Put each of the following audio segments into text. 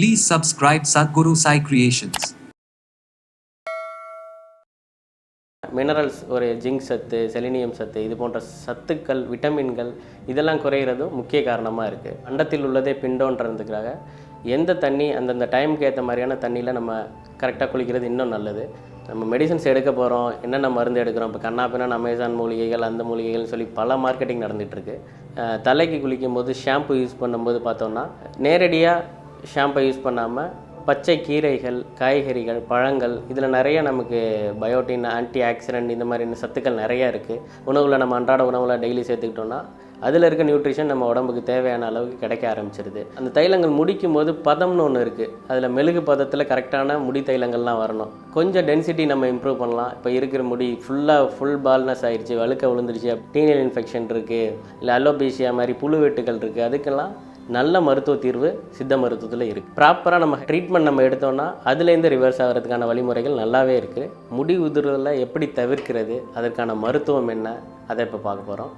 Please subscribe Sadhguru Sai Creations. Minerals ஒரு zinc சத்து, selenium சத்து, இது போன்ற சத்துக்கள், விட்டமின்கள் இதெல்லாம் குறையிறதும் முக்கிய காரணமாக இருக்குது. அண்டத்தில் உள்ளதே பிண்டோன்றதுக்காக எந்த தண்ணி அந்தந்த டைமுக்கு ஏற்ற மாதிரியான தண்ணியில் நம்ம கரெக்டாக குளிக்கிறது இன்னும் நல்லது. நம்ம மெடிசன்ஸ் எடுக்க போகிறோம், என்னென்ன மருந்து எடுக்கிறோம், இப்போ கண்ணாப்பின்னா அமேசான் மூலிகைகள், அந்த மூலிகைகள்னு சொல்லி பல மார்க்கெட்டிங் நடந்துகிட்ருக்கு. தலைக்கு குளிக்கும் போது ஷாம்பு யூஸ் பண்ணும்போது பார்த்தோன்னா நேரடியாக ஷாம்பை யூஸ் பண்ணாமல் பச்சை கீரைகள், காய்கறிகள், பழங்கள் இதில் நிறைய நமக்கு பயோட்டின், ஆன்டி ஆக்சிடென்ட் இந்த மாதிரியான சத்துக்கள் நிறையா இருக்குது. உணவில் நம்ம அன்றாட உணவில் டெய்லி சேர்த்துக்கிட்டோன்னா அதில் இருக்க நியூட்ரிஷன் நம்ம உடம்புக்கு தேவையான அளவுக்கு கிடைக்க ஆரம்பிச்சிருது. அந்த தைலங்கள் முடிக்கும் போது பதம்னு ஒன்று இருக்குது. அதில் மெழுகு பதத்தில் கரெக்டான முடி தைலங்கள்லாம் வரணும். கொஞ்சம் டென்சிட்டி நம்ம இம்ப்ரூவ் பண்ணலாம். இப்போ இருக்கிற முடி ஃபுல் பால்னஸ் ஆகிடுச்சு, வழுக்க விழுந்துருச்சு, டீனியல் இன்ஃபெக்ஷன் இருக்குது, இல்லை அலோபேசியா மாதிரி புழு வெட்டுகள் இருக்குது, அதுக்கெல்லாம் நல்ல மருத்துவ தீர்வு சித்த மருத்துவத்தில் இருக்குது. ப்ராப்பராக நம்ம ட்ரீட்மெண்ட் நம்ம எடுத்தோன்னா அதுலேருந்து ரிவர்ஸ் ஆகிறதுக்கான வழிமுறைகள் நல்லாவே இருக்குது. முடி உதிர்தலை எப்படி தவிர்க்கிறது, அதற்கான மருத்துவம் என்ன, அதை இப்போ பார்க்க போகிறோம்.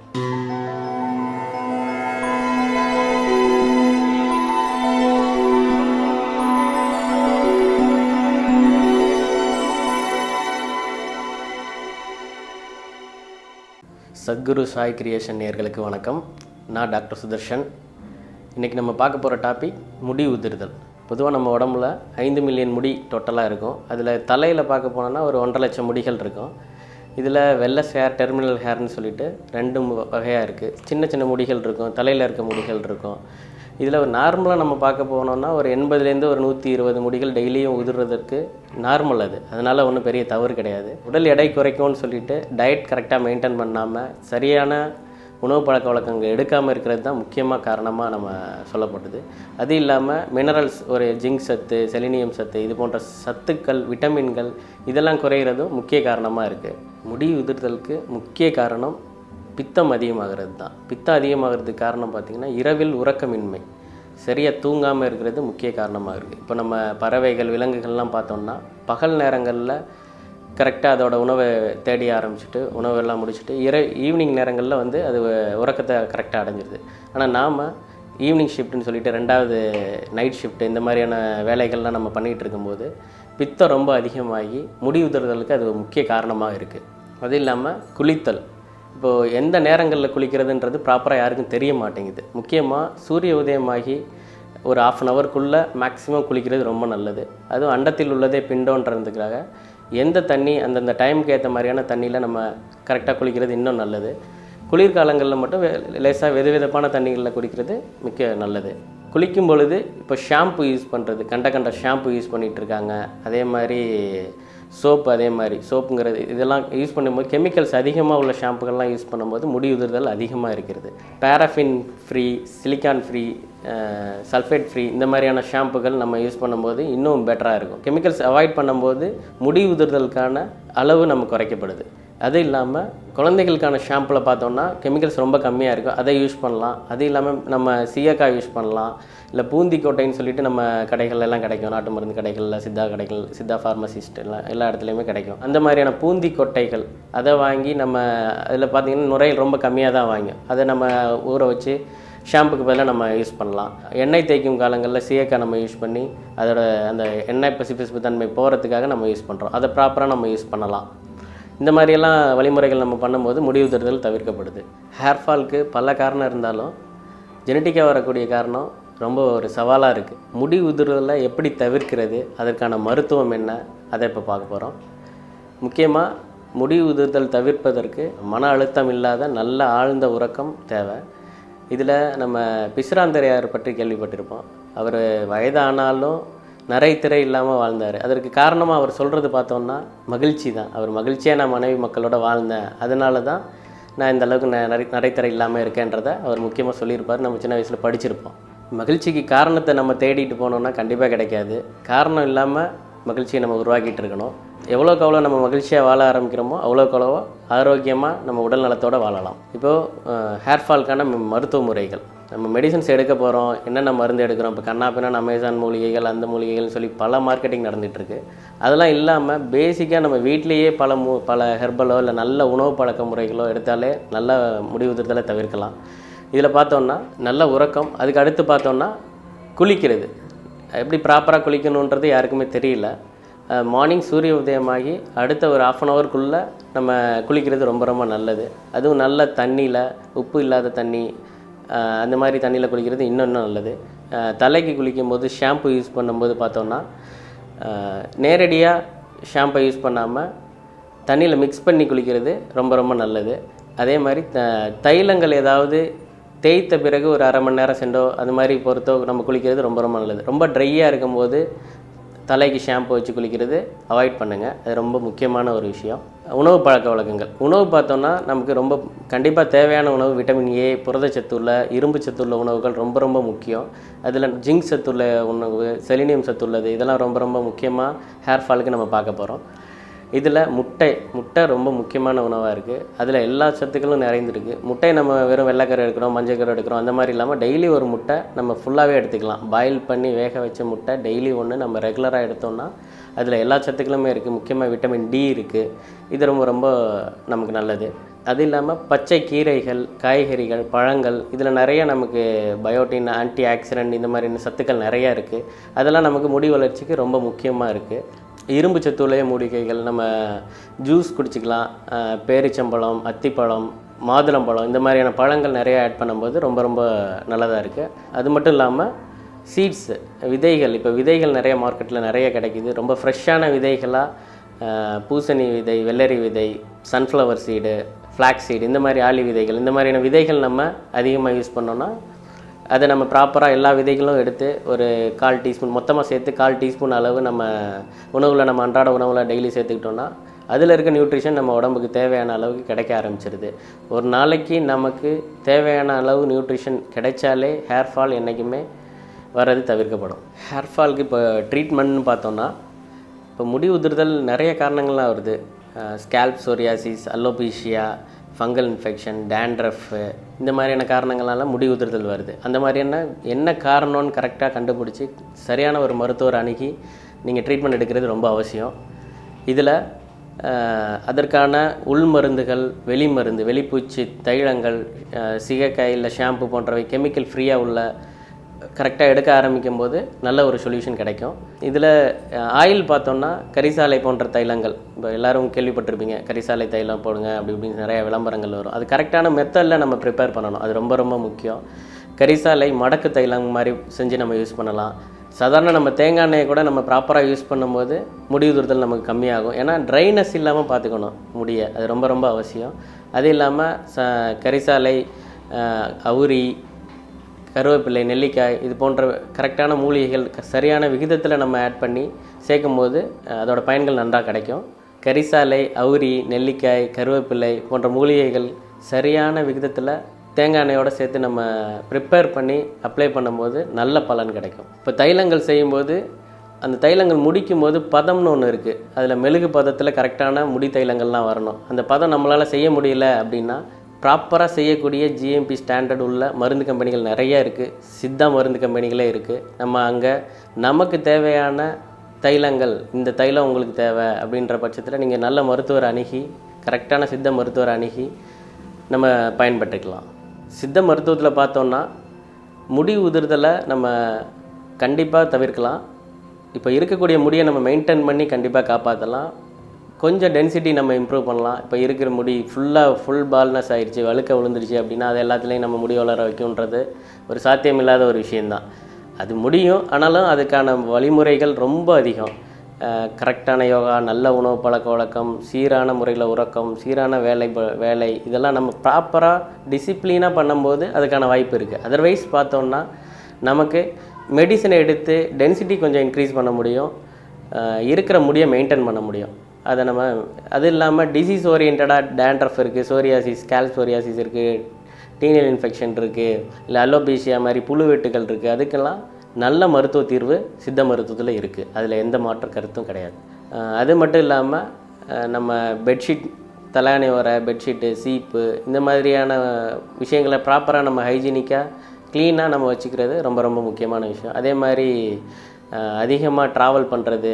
சத்குரு சாய் கிரியேஷன் நேயர்களுக்கு வணக்கம். நான் டாக்டர் சுதர்ஷன். இன்றைக்கி நம்ம பார்க்க போகிற டாபிக் முடி உதிர்தல். பொதுவாக நம்ம உடம்புல 5 மில்லியன் முடி டோட்டலாக இருக்கும். அதில் தலையில் பார்க்க போனோன்னா ஒரு 1.5 லட்சம் முடிகள் இருக்கும். இதில் வெல்லஸ் ஹேர், டெர்மினல் ஹேர்னு சொல்லிட்டு 2 வகையாக இருக்குது. சின்ன சின்ன முடிகள் இருக்கும், தலையில் இருக்க முடிகள் இருக்கும். இதில் ஒரு நார்மலாக நம்ம பார்க்க போனோன்னா ஒரு 80லேருந்து ஒரு 120 முடிகள் டெய்லியும் உதிர்றதற்கு நார்மல் அது. அதனால் ஒன்றும் பெரிய தவறு கிடையாது. உடல் எடை குறைக்கும்னு சொல்லிட்டு டயட் கரெக்டாக மெயின்டைன் பண்ணாமல் சரியான உணவு பழக்க வழக்கங்கள் எடுக்காமல் இருக்கிறது தான் முக்கியமாக காரணமாக நம்ம சொல்லப்பட்டது. அது இல்லாமல் மினரல்ஸ் ஒரு ஜிங்க் சத்து, செலினியம் சத்து, இது போன்ற சத்துக்கள், விட்டமின்கள் இதெல்லாம் குறையிறதும் முக்கிய காரணமாக இருக்குது. முடி உதிர்தலுக்கு முக்கிய காரணம் பித்தம் அதிகமாகிறது தான். பித்தம் அதிகமாகிறதுக்கு காரணம் பார்த்திங்கன்னா இரவில் உறக்கமின்மை, சரியாக தூங்காமல் இருக்கிறது முக்கிய காரணமாக இருக்குது. இப்போ நம்ம பறவைகள், விலங்குகள்லாம் பார்த்தோம்னா பகல் நேரங்களில் கரெக்டாக அதோட உணவை தேடி ஆரம்பிச்சுட்டு உணவெல்லாம் முடிச்சுட்டு ஈவினிங் நேரங்களில் வந்து அது உறக்கத்தை கரெக்டாக அடைஞ்சிருது. ஆனால் நாம் ஈவினிங் ஷிஃப்ட்னு சொல்லிட்டு 2வது நைட் ஷிஃப்ட் இந்த மாதிரியான வேலைகள்லாம் நம்ம பண்ணிகிட்டு இருக்கும்போது பித்தம் ரொம்ப அதிகமாகி முடி உதிர்தலுக்கு அது முக்கிய காரணமாக இருக்குது. அது இல்லாமல் குளித்தல், இப்போது எந்த நேரங்களில் குளிக்கிறதுன்றது ப்ராப்பராக யாருக்கும் தெரிய மாட்டேங்குது. முக்கியமாக சூரிய உதயமாகி ஒரு 1/2 ஹவருக்குள்ளே மேக்ஸிமம் குளிக்கிறது ரொம்ப நல்லது. அதுவும் அண்டத்தில் உள்ளதே பிண்டோன்றதுக்காக எந்த தண்ணி அந்தந்த டைமுக்கு ஏற்ற மாதிரியான தண்ணியில் நம்ம கரெக்டாக குளிக்கிறது இன்னும் நல்லது. குளிர்காலங்களில் மட்டும் லேசாக வெதுவெதுப்பான தண்ணிகளில் குளிக்கிறது மிக்க நல்லது. குளிக்கும் பொழுது இப்போ ஷாம்பு யூஸ் பண்ணுறது, கண்ட ஷாம்பு யூஸ் பண்ணிகிட்ருக்காங்க. அதே மாதிரி சோப்பு, அதே மாதிரி சோப்புங்கிறது இதெல்லாம் யூஸ் பண்ணும்போது கெமிக்கல்ஸ் அதிகமாக உள்ள ஷாம்புகள்லாம் யூஸ் பண்ணும்போது முடி உதிர்தல் அதிகமாக இருக்கிறது. Paraffin free, silicone free, sulphate free இந்த மாதிரியான ஷாம்புகள் நம்ம யூஸ் பண்ணும்போது இன்னும் பெட்டராக இருக்கும். கெமிக்கல்ஸ் அவாய்ட் பண்ணும்போது முடி உதிர்தலுக்கான அளவு நம்ம குறைக்கப்படுது. அது இல்லாமல் குழந்தைகளுக்கான ஷாம்பில் பார்த்தோன்னா கெமிக்கல்ஸ் ரொம்ப கம்மியாக இருக்கும், அதை யூஸ் பண்ணலாம். அது இல்லாமல் நம்ம சீயக்காய் யூஸ் பண்ணலாம். இல்லை பூந்திக்கொட்டைன்னு சொல்லிட்டு நம்ம கடைகள்லாம் கிடைக்கும், நாட்டு மருந்து கடைகளில், சித்தா கடைகள், சித்தா ஃபார்மசிஸ்ட் எல்லாம் எல்லா இடத்துலையுமே கிடைக்கும். அந்த மாதிரியான பூந்திக்கொட்டைகள் அதை வாங்கி நம்ம அதில் பார்த்திங்கன்னா நுரையில் ரொம்ப கம்மியாக தான் வாங்கும். அதை நம்ம ஊற வச்சு ஷாம்புக்கு பதிலாக நம்ம யூஸ் பண்ணலாம். எண்ணெய் தேய்க்கும் காலங்களில் சீயக்காய் நம்ம யூஸ் பண்ணி அதோட அந்த எண்ணெய் பிசுபிசுப்பு தன்மை போகிறதுக்காக நம்ம யூஸ் பண்ணுறோம். அதை ப்ராப்பராக நம்ம யூஸ் பண்ணலாம். இந்த மாதிரியெல்லாம் வழிமுறைகள் நம்ம பண்ணும்போது முடி உதிர்தல் தவிர்க்கப்படுது. ஹேர் ஃபாலுக்கு பல காரணம் இருந்தாலும் ஜெனட்டிக்காக வரக்கூடிய காரணம் ரொம்ப ஒரு சவாலாக இருக்குது. முடி உதிர்தலை எப்படி தவிர்க்கிறது, அதற்கான மருத்துவம் என்ன, அதை இப்போ பார்க்க போகிறோம். முக்கியமாக முடி உதிர்தல் தவிர்ப்பதற்கு மன அழுத்தம் இல்லாத நல்ல ஆழ்ந்த உறக்கம் தேவை. இதில் நம்ம பிசிராந்தரையார் பற்றி கேள்விப்பட்டிருப்போம். அவர் வயதானாலும் திரை இல்லாமல் வாழ்ந்தார். அதற்கு காரணமாக அவர் சொல்கிறது பார்த்தோன்னா மகிழ்ச்சி தான். அவர் மகிழ்ச்சியாக நான் மனைவி மக்களோட வாழ்ந்தேன், அதனால தான் நான் இந்த அளவுக்கு நரைத்திரை இல்லாமல் இருக்கேன்றதை அவர் முக்கியமாக சொல்லியிருப்பார். நம்ம சின்ன வயசில் படிச்சிருப்போம். மகிழ்ச்சிக்கு காரணத்தை நம்ம தேடிட்டு போனோம்னா கண்டிப்பாக கிடைக்காது. காரணம் இல்லாமல் மகிழ்ச்சியை நம்ம உருவாக்கிட்டு இருக்கணும். எவ்வளோக்கு எவ்வளோ நம்ம மகிழ்ச்சியாக வாழ ஆரம்பிக்கிறோமோ அவ்வளோக்கு அவ்வளோ ஆரோக்கியமாக நம்ம உடல் நலத்தோடு வாழலாம். இப்போது ஹேர் ஃபால்க்கான மருத்துவ முறைகள், நம்ம மெடிசன்ஸ் எடுக்க போகிறோம், என்னென்ன மருந்து எடுக்கிறோம். இப்போ கண்ணாப்பின்னா அமேசான் மூலிகைகள், அந்த மூலிகைகள்னு சொல்லி பல மார்க்கெட்டிங் நடந்துகிட்ருக்கு. அதெல்லாம் இல்லாமல் பேசிக்காக நம்ம வீட்லேயே பல ஹெர்பலோ இல்லை நல்ல உணவு பழக்க முறைகளோ எடுத்தாலே நல்ல முடி உதிர்தலை தவிர்க்கலாம். இதில் பார்த்தோன்னா நல்ல உறக்கம், அதுக்கு அடுத்து பார்த்தோன்னா குளிக்கிறது. எப்படி ப்ராப்பராக குளிக்கணுன்றது யாருக்குமே தெரியல. மார்னிங் சூரிய உதயமாகி அடுத்த ஒரு 1/2 அன் ஹவருக்குள்ளே நம்ம குளிக்கிறது ரொம்ப ரொம்ப நல்லது. அதுவும் நல்ல தண்ணியில், உப்பு இல்லாத தண்ணி, அந்த மாதிரி தண்ணியில் குளிக்கிறது இன்னும் நல்லது. தலைக்கு குளிக்கும்போது ஷாம்பு யூஸ் பண்ணும்போது பார்த்தோன்னா நேரடியாக ஷாம்பை யூஸ் பண்ணாமல் தண்ணியில் மிக்ஸ் பண்ணி குளிக்கிறது ரொம்ப ரொம்ப நல்லது. அதே மாதிரி தைலங்கள் ஏதாவது தேய்த்த பிறகு ஒரு 1/2 மணி நேரம் சென்றோ அது மாதிரி பொறுத்தோ நம்ம குளிக்கிறது ரொம்ப ரொம்ப நல்லது. ரொம்ப ட்ரையாக இருக்கும்போது தலைக்கு ஷாம்பு வச்சு குளிக்கிறது அவாய்ட் பண்ணுங்கள். அது ரொம்ப முக்கியமான ஒரு விஷயம். உணவு பழக்க வழக்கங்கள். உணவு பார்த்தோன்னா நமக்கு ரொம்ப கண்டிப்பாக தேவையான உணவு விட்டமின் ஏ, புரதச்சத்து உள்ள, இரும்பு சத்து உள்ள உணவுகள் ரொம்ப ரொம்ப முக்கியம். அதில் ஜிங்க் சத்துள்ள உணவு, செலினியம் சத்து உள்ளது, இதெல்லாம் ரொம்ப ரொம்ப முக்கியமாக ஹேர் ஃபாலுக்கு நம்ம பார்க்க போகிறோம். இதில் முட்டை ரொம்ப முக்கியமான உணவாக இருக்குது. அதில் எல்லா சத்துக்களும் நிறைந்திருக்கு. முட்டை நம்ம வெறும் வெள்ளைக்கரை எடுக்கிறோம், மஞ்சக்கரை எடுக்கிறோம் அந்த மாதிரி இல்லாமல் டெய்லி ஒரு முட்டை நம்ம ஃபுல்லாகவே எடுத்துக்கலாம். பாயில் பண்ணி வேக வச்ச முட்டை டெய்லி ஒன்று நம்ம ரெகுலராக எடுத்தோம்னா அதில் எல்லா சத்துக்களுமே இருக்குது. முக்கியமாக விட்டமின் டி இருக்குது. இது ரொம்ப ரொம்ப நமக்கு நல்லது. அது இல்லாமல் பச்சை கீரைகள், காய்கறிகள், பழங்கள், இதில் நிறைய நமக்கு பயோட்டின், ஆன்டி ஆக்சிடென்ட் இந்த மாதிரி சத்துக்கள் நிறையா இருக்குது. அதெல்லாம் நமக்கு முடி வளர்ச்சிக்கு ரொம்ப முக்கியமாக இருக்குது. இரும்பு சத்துள்ள மூலிகைகள் நம்ம ஜூஸ் குடிச்சிக்கலாம். பேரிச்சம்பழம், அத்திப்பழம், மாதுளம்பழம் இந்த மாதிரியான பழங்கள் நிறையா ஆட் பண்ணும்போது ரொம்ப ரொம்ப நல்லதாக இருக்குது. அது மட்டும் இல்லாமல் சீட்ஸ், விதைகள், இப்போ விதைகள் நிறைய மார்க்கெட்டில் நிறைய கிடைக்கிது. ரொம்ப ஃப்ரெஷ்ஷான விதைகளாக பூசணி விதை, வெள்ளரி விதை, சன்ஃப்ளவர் சீடு, ஃப்ளாக்ஸ் சீடு, இந்த மாதிரி ஆளி விதைகள், இந்த மாதிரியான விதைகள் நம்ம அதிகமாக யூஸ் பண்ணோன்னா அதை நம்ம ப்ராப்பராக எல்லா விதைகளும் எடுத்து ஒரு 1/4 டீஸ்பூன் மொத்தமாக சேர்த்து 1/4 டீஸ்பூன் அளவு நம்ம உணவில், நம்ம அன்றாட உணவில் டெய்லி சேர்த்துக்கிட்டோன்னா அதில் இருக்க நியூட்ரிஷன் நம்ம உடம்புக்கு தேவையான அளவுக்கு கிடைக்க ஆரம்பிச்சிருது. ஒரு நாளைக்கு நமக்கு தேவையான அளவு நியூட்ரிஷன் கிடைச்சாலே ஹேர் ஃபால் என்றைக்குமே வர்றது தவிர்க்கப்படும். ஹேர் ஃபாலுக்கு இப்போ ட்ரீட்மெண்ட்னு பார்த்தோன்னா இப்போ முடி உதிர்தல் நிறைய காரணங்கள்லாம் வருது. Scalp psoriasis, alopecia, fungal infection, dandruff, இந்த மாதிரியான காரணங்களால முடி உதிர்தல் வருது. அந்த மாதிரியான என்ன காரணம்னு கரெக்டாக கண்டுபிடிச்சி சரியான ஒரு மருத்துவர் அணுகி நீங்கள் ட்ரீட்மெண்ட் எடுக்கிறது ரொம்ப அவசியம். இதில் அதற்கான உள் மருந்துகள், வெளி மருந்து, வெளிப்பூச்சி தைலங்கள், சிகைக்காய் இல்லை ஷாம்பு போன்றவை கெமிக்கல் ஃப்ரீயாக உள்ள கரெக்டாக எடுக்க ஆரம்பிக்கும் போது நல்ல ஒரு சொல்யூஷன் கிடைக்கும். இதில் ஆயில் பார்த்தோன்னா கரிசாலை போன்ற தைலங்கள், இப்போ எல்லோரும் கேள்விப்பட்டிருப்பீங்க, கரிசாலை தைலம் போடுங்க அப்படி இப்படின்னு நிறைய விளம்பரங்கள் வரும். அது கரெக்டான மெத்தடில் நம்ம ப்ரிப்பேர் பண்ணணும். அது ரொம்ப ரொம்ப முக்கியம். கரிசாலை மடக்கு தைலம் மாதிரி செஞ்சு நம்ம யூஸ் பண்ணலாம். சாதாரண நம்ம தேங்காய் எண்ணெயை கூட நம்ம ப்ராப்பராக யூஸ் பண்ணும்போது முடி உதிர்தல் நமக்கு கம்மியாகும். ஏன்னா ட்ரைனஸ் இல்லாமல் பார்த்துக்கணும் முடியை, அது ரொம்ப ரொம்ப அவசியம். அது இல்லாமல் கரிசாலை, அவுரி, கருவேப்பிலை, நெல்லிக்காய் இது போன்ற கரெக்டான மூலிகைகள் சரியான விகிதத்தில் நம்ம ஆட் பண்ணி சேர்க்கும் போது அதோட பயன்கள் நன்றாக கிடைக்கும். கரிசாலை, அவுரி, நெல்லிக்காய், கருவேப்பிலை போன்ற மூலிகைகள் சரியான விகிதத்தில் தேங்காய் எண்ணெயோடு சேர்த்து நம்ம ப்ரிப்பேர் பண்ணி அப்ளை பண்ணும்போது நல்ல பலன் கிடைக்கும். இப்போ தைலங்கள் செய்யும்போது அந்த தைலங்கள் முடிக்கும் போது பதம்னு ஒன்று இருக்குது. அதில் மெழுகு பதத்தில் கரெக்டான முடி தைலங்கள்லாம் வரணும். அந்த பதம் நம்மளால் செய்ய முடியல அப்படின்னா ப்ராப்பராக செய்யக்கூடிய ஜிஎம்பி ஸ்டாண்டர்ட் உள்ள மருந்து கம்பெனிகள் நிறைய இருக்குது. சித்தா மருந்து கம்பெனிகளே இருக்குது. நம்ம அங்கே நமக்கு தேவையான தைலங்கள், இந்த தைலம் உங்களுக்கு தேவை அப்படின்ற பட்சத்தில் நீங்கள் நல்ல மருத்துவர் அணுகி, கரெக்டான சித்த மருத்துவர் அணுகி நம்ம பயன்பட்டுக்கலாம். சித்த மருத்துவத்தில் பார்த்தோன்னா முடி உதிர்தலை நம்ம கண்டிப்பாக தவிர்க்கலாம். இப்போ இருக்கக்கூடிய முடியை நம்ம மெயின்டைன் பண்ணி கண்டிப்பாக காப்பாற்றலாம். கொஞ்சம் டென்சிட்டி நம்ம இம்ப்ரூவ் பண்ணலாம். இப்போ இருக்கிற முடி ஃபுல் பால்னஸ் ஆகிடுச்சு, வழுக்க விழுந்துருச்சு அப்படின்னா அது எல்லாத்துலேயும் நம்ம முடி வளர வைக்கும்ன்றது ஒரு சாத்தியமில்லாத ஒரு விஷயந்தான். அது முடியும், ஆனாலும் அதுக்கான வழிமுறைகள் ரொம்ப அதிகம். கரெக்டான யோகா, நல்ல உணவு பழக்க வழக்கம், சீரான முறையில் உறக்கம், சீரான வேலை இதெல்லாம் நம்ம ப்ராப்பராக டிசிப்ளினாக பண்ணும்போது அதுக்கான வாய்ப்பு இருக்குது. அதர்வைஸ் பார்த்தோன்னா நமக்கு மெடிசனை எடுத்து டென்சிட்டி கொஞ்சம் இன்க்ரீஸ் பண்ண முடியும், இருக்கிற முடியை மெயின்டைன் பண்ண முடியும். அதை நம்ம அது இல்லாமல் டிசீஸ் ஓரியன்டாக டேண்ட்ரஃப் இருக்குது, சோரியாசிஸ், ஸ்கேல்ப் சோரியாசிஸ் இருக்குது, டீனல் இன்ஃபெக்ஷன் இருக்குது, இல்லை அலோபீஷியா மாதிரி புழுவெட்டுகள் இருக்குது. அதுக்கெல்லாம் நல்ல மருத்துவ தீர்வு சித்த மருத்துவத்தில் இருக்குது. அதில் எந்த மாற்று கருத்தும் கிடையாது. அது மட்டும் இல்லாமல் நம்ம பெட்ஷீட், தலாணி வர பெட்ஷீட்டு, சீப்பு இந்த மாதிரியான விஷயங்களை ப்ராப்பராக நம்ம ஹைஜீனிக்காக க்ளீனாக நம்ம வச்சுக்கிறது ரொம்ப ரொம்ப முக்கியமான விஷயம். அதே மாதிரி அதிகமாக ட்ராவல் பண்ணுறது,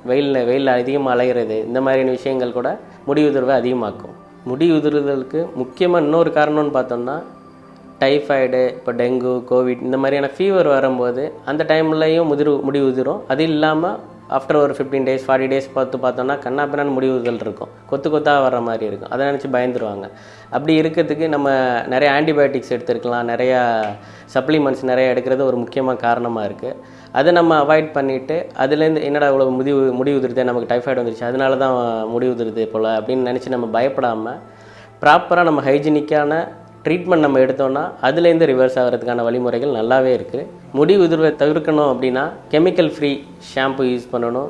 வெயிலில் அதிகமாக அலைகிறது, இந்த மாதிரியான விஷயங்கள் கூட முடி உதிர்வை அதிகமாக்கும். முடி உதிர்தலுக்கு முக்கியமாக இன்னொரு காரணம்னு பார்த்தோம்னா டைஃபாய்டு, இப்போ டெங்கு, கோவிட் இந்த மாதிரியான ஃபீவர் வரும்போது அந்த டைம்லையும் முடி உதிரும். அது இல்லாமல் ஆஃப்டர் ஒரு 15 டேஸ் 40 டேஸ் பார்த்தோன்னா கண்ணாப்பின்னான்னு முடி உதிர்தல் இருக்கும், கொத்து கொத்தாக வர்ற மாதிரி இருக்கும். அதை நினச்சி பயந்துருவாங்க. அப்படி இருக்கிறதுக்கு நம்ம நிறைய ஆன்டிபயோட்டிக்ஸ் எடுத்துருக்கலாம், நிறையா சப்ளிமெண்ட்ஸ் நிறையா எடுக்கிறது ஒரு முக்கியமான காரணமாக இருக்குது. அதை நம்ம அவாய்ட் பண்ணிவிட்டு அதுலேருந்து என்னடா இவ்வளோ முடி உதிருது, நமக்கு டைஃபாய்டு வந்துருச்சு அதனால தான் முடி உதிருது போல் அப்படின்னு நினச்சி நம்ம பயப்படாமல் ப்ராப்பராக நம்ம ஹைஜீனிக்கான ட்ரீட்மெண்ட் நம்ம எடுத்தோம்னா அதுலேருந்து ரிவர்ஸ் ஆகிறதுக்கான வழிமுறைகள் நல்லாவே இருக்குது. முடி உதிர்வை தவிர்க்கணும் அப்படின்னா கெமிக்கல் ஃப்ரீ ஷாம்பு யூஸ் பண்ணணும்.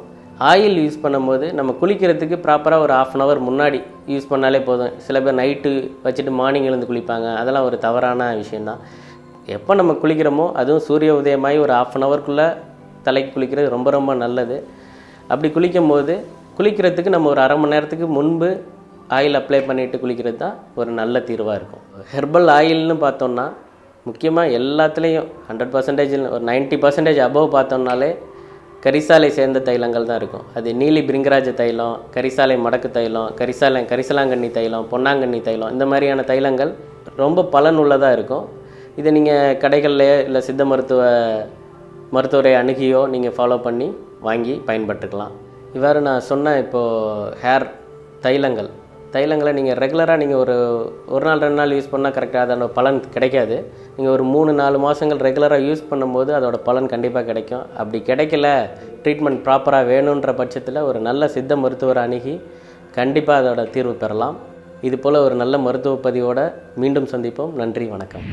ஆயில் யூஸ் பண்ணும்போது நம்ம குளிக்கிறதுக்கு ப்ராப்பராக ஒரு 1/2 hour முன்னாடி யூஸ் பண்ணாலே போதும். சில பேர் நைட்டு வச்சுட்டு மார்னிங் எழுந்து குளிப்பாங்க, அதெல்லாம் ஒரு தவறான விஷயந்தான். எப்போ நம்ம குளிக்கிறோமோ அதுவும் சூரிய உதயமாகி ஒரு 1/2 hourக்குள்ளே தலைக்கு குளிக்கிறது ரொம்ப ரொம்ப நல்லது. அப்படி குளிக்கும்போது குளிக்கிறதுக்கு நம்ம ஒரு 1/2 மணி நேரத்துக்கு முன்பு ஆயில் அப்ளை பண்ணிவிட்டு குளிக்கிறது தான் ஒரு நல்ல தீர்வாக இருக்கும். ஹெர்பல் ஆயில்னு பார்த்தோம்னா முக்கியமாக எல்லாத்துலேயும் 100% ஒரு 90% அபவ் பார்த்தோம்னாலே கரிசாலை சேர்ந்த தைலங்கள் தான் இருக்கும். அது நீலி பிரிங்கராஜ தைலம், கரிசாலை மடக்கு தைலம், கரிசலாங்கண்ணி தைலம், பொன்னாங்கண்ணி தைலம், இந்த மாதிரியான தைலங்கள் ரொம்ப பலனுள்ளதாக இருக்கும். இதை நீங்கள் கடைகள்லையோ இல்லை சித்த மருத்துவரை அணுகியோ நீங்கள் ஃபாலோ பண்ணி வாங்கி பயன்பட்டுக்கலாம். இவ்வாறு நான் சொன்ன இப்போது ஹேர் தைலங்களை நீங்கள் ரெகுலராக நீங்கள் ஒரு நாள் 2 நாள் யூஸ் பண்ணால் கரெக்டாக அதோட பலன் கிடைக்காது. நீங்கள் ஒரு 3-4 மாதங்கள் ரெகுலராக யூஸ் பண்ணும்போது அதோட பலன் கண்டிப்பாக கிடைக்கும். அப்படி கிடைக்கல, ட்ரீட்மெண்ட் ப்ராப்பராக வேணுன்ற பட்சத்தில் ஒரு நல்ல சித்த மருத்துவரை அணுகி கண்டிப்பாக அதோட தீர்வு பெறலாம். இது போல் ஒரு நல்ல மருத்துவ பதிவோடு மீண்டும் சந்திப்போம். நன்றி, வணக்கம்.